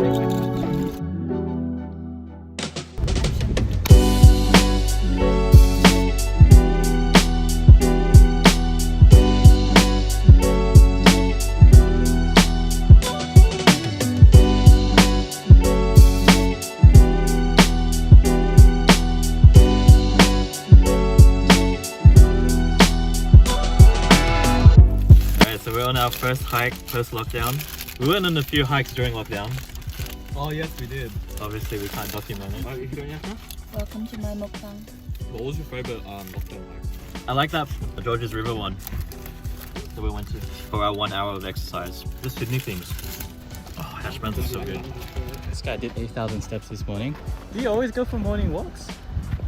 We're on our first hike post-lockdown. We went on a few hikes during lockdown. Oh yes, we did. Obviously we can't document it. Welcome to my mukbang. What was your favorite lockdown hike? I like that George's River one that we went to for our 1 hour of exercise. The Sydney things. Oh, hash browns are so good. This guy did 8,000 steps this morning. Do you always go for morning walks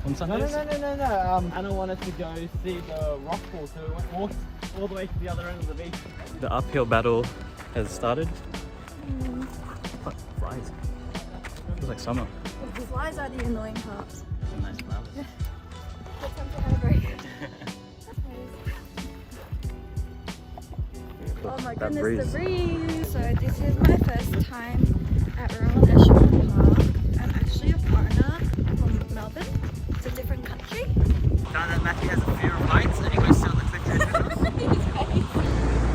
on Sundays? No. Anna wanted to go see the rock pool, so we walked all the way to the other end of the beach. The uphill battle has started. What? Flies. Feels like summer. The flies are the annoying parts. Some nice flowers. Good time to have a break. Oh my That goodness, the breeze! So this is my first time at refereshing Park. I'm actually a foreigner from Melbourne. It's a different country. Found that Matthew has a fear of heights and he goes down the cliff.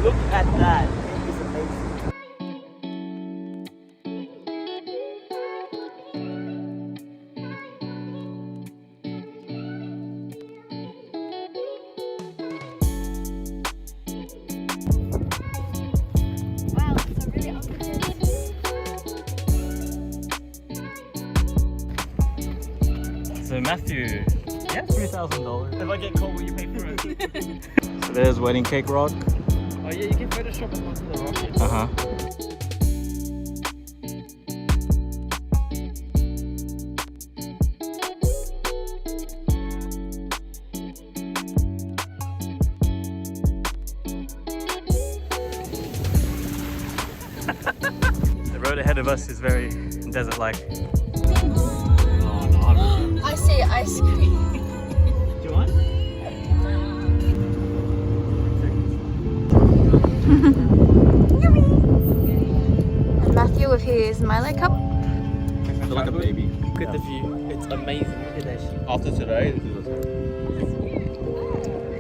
Look at that. It is amazing. Wow, it's a really unpredictable. So Matthew, yeah, $3,000. If I get caught, will you pay for it? So there's wedding cake rock. Oh yeah, you can Photoshop it onto the rocket. The road ahead of us is very desert-like. I see ice cream. Do you want? And Matthew with his Milo cup. I feel like a baby. Look at the view. It's amazing. Look at that shit. After today, this is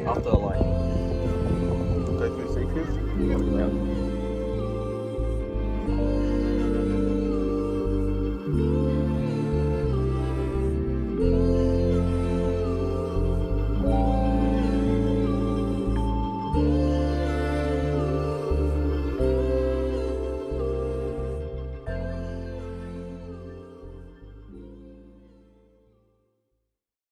after like go through secrets.